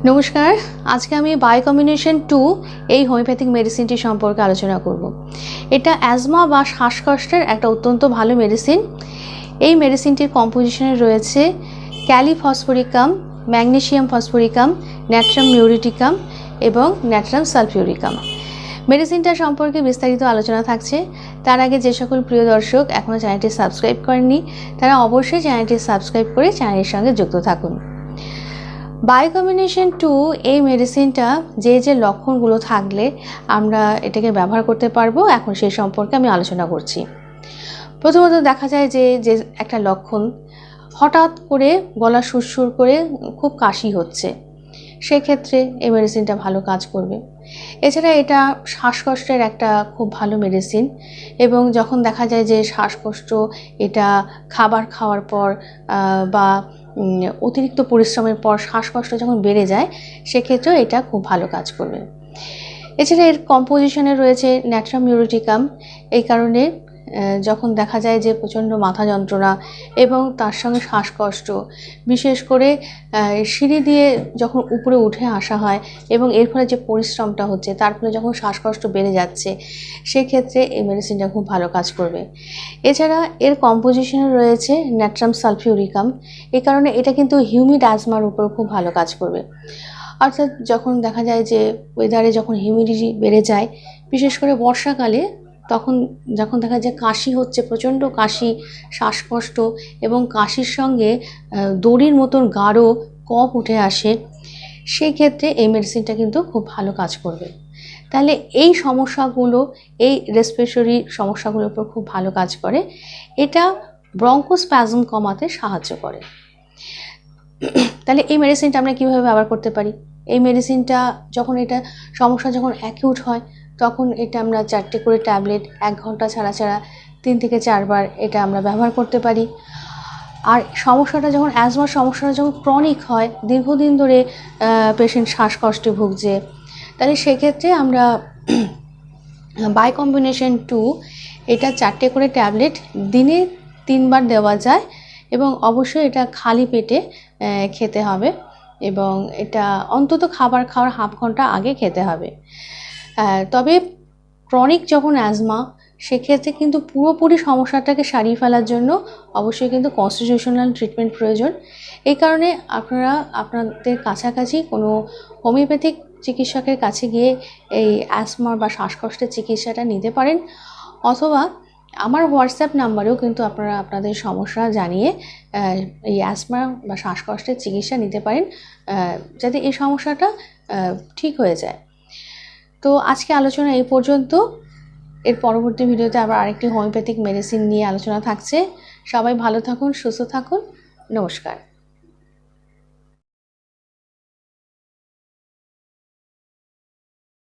নমস্কার, আজকে আমি বাই কম্বিনেশন 2 এই হোমিওপ্যাথিক মেডিসিনটি সম্পর্কে আলোচনা করব। এটা অ্যাজমা বা শ্বাসকষ্টের একটা অত্যন্ত ভালো মেডিসিন। এই মেডিসিনটির কম্পোজিশনে রয়েছে ক্যালিফসফরিকাম, ম্যাগনেসিয়াম ফসফরিকাম, ন্যাট্রাম মিউরিটিকাম এবং ন্যাট্রাম সালফিউরিকাম। মেডিসিনটা সম্পর্কে বিস্তারিত আলোচনা থাকছে। তার আগে যে সকল প্রিয় দর্শক এখনও চ্যানেলটি সাবস্ক্রাইব করেননি তারা অবশ্যই চ্যানেলটি সাবস্ক্রাইব করে চ্যানেলের সঙ্গে যুক্ত থাকুন। বাই কম্বিনেশন 2 এই মেডিসিনটা যে লক্ষণগুলো থাকলে আমরা এটাকে ব্যবহার করতে পারবো, এখন সেই সম্পর্কে আমি আলোচনা করছি। প্রথমত দেখা যায় যে একটা লক্ষণ, হঠাৎ করে গলা সুরসুর করে খুব কাশি হচ্ছে, সেক্ষেত্রে এই মেডিসিনটা ভালো কাজ করবে। এছাড়া এটা শ্বাসকষ্টের একটা খুব ভালো মেডিসিন এবং যখন দেখা যায় যে শ্বাসকষ্ট এটা খাবার খাওয়ার পর বা অতিরিক্ত পরিশ্রমের পর শ্বাসকষ্ট যখন বেড়ে যায়, সেক্ষেত্রেও এটা খুব ভালো কাজ করবে। এছাড়া এর কম্পোজিশনে রয়েছে ন্যাট্রাম মিউরিটিকাম। এই কারণে যখন দেখা যায় যে প্রচণ্ড মাথা যন্ত্রণা এবং তার সঙ্গে শ্বাসকষ্ট, বিশেষ করে সিঁড়ি দিয়ে যখন উপরে উঠে আসা হয় এবং এর ফলে যে পরিশ্রমটা হচ্ছে তার ফলে যখন শ্বাসকষ্ট বেড়ে যাচ্ছে, সেক্ষেত্রে এই মেডিসিনটা খুব ভালো কাজ করবে। এছাড়া এর কম্পোজিশনে রয়েছে ন্যাট্রাম সালফিউরিকাম। এই কারণে এটা কিন্তু হিউমিড অ্যাজমার উপর খুব ভালো কাজ করবে। অর্থাৎ যখন দেখা যায় যে ওয়েদারে যখন হিউমিডিটি বেড়ে যায়, বিশেষ করে বর্ষাকালে, তখন যখন দেখা যায় কাশি হচ্ছে, প্রচণ্ড কাশি, শ্বাসকষ্ট এবং কাশির সঙ্গে দড়ির মতন গাঢ় কফ উঠে আসে, সেই ক্ষেত্রে এই মেডিসিনটা কিন্তু খুব ভালো কাজ করবে। তাহলে এই সমস্যাগুলো, এই রেসপিরেটরি সমস্যাগুলোর উপর খুব ভালো কাজ করে। এটা ব্রঙ্কোস্প্যাজম কমাতে সাহায্য করে। তাহলে এই মেডিসিনটা আমরা কীভাবে ব্যবহার করতে পারি? এই মেডিসিনটা যখন সমস্যা যখন অ্যাকিউট হয়, তখন এটা আমরা 4টে করে ট্যাবলেট 1 ঘন্টা ছাড়া 3 থেকে 4 বার এটা আমরা ব্যবহার করতে পারি। আর সমস্যাটা যখন অ্যাজমার সমস্যাটা যখন ক্রনিক হয়, দীর্ঘদিন ধরে পেশেন্ট শ্বাসকষ্টে ভুগছে, তাহলে সেক্ষেত্রে আমরা বাই কম্বিনেশন 2 এটা 4টে করে ট্যাবলেট দিনে 3 বার দেওয়া যায় এবং অবশ্যই এটা খালি পেটে খেতে হবে এবং এটা অন্তত খাবার খাওয়ার হাফ ঘন্টা আগে খেতে হবে। তবে ক্রনিক যখন অ্যাজমা, সেক্ষেত্রে কিন্তু পুরোপুরি সমস্যাটাকে সারিয়ে ফেলার জন্য অবশ্যই কিন্তু কনস্টিটিউশনাল ট্রিটমেন্ট প্রয়োজন। এই কারণে আপনারা আপনাদের কাছাকাছি কোনো হোমিওপ্যাথিক চিকিৎসকের কাছে গিয়ে এই অ্যাজমা বা শ্বাসকষ্টের চিকিৎসাটা নিতে পারেন, অথবা আমার হোয়াটসঅ্যাপ নাম্বারেও কিন্তু আপনারা আপনাদের সমস্যা জানিয়ে এই অ্যাজমা বা শ্বাসকষ্টের চিকিৎসা নিতে পারেন, যাতে এই সমস্যাটা ঠিক হয়ে যায়। তো আজকে আলোচনা এই পর্যন্ত। এর পরবর্তী ভিডিওতে আবার আরেকটি হোমিওপ্যাথিক মেডিসিন নিয়ে আলোচনা থাকছে। সবাই ভালো থাকুন, সুস্থ থাকুন। নমস্কার।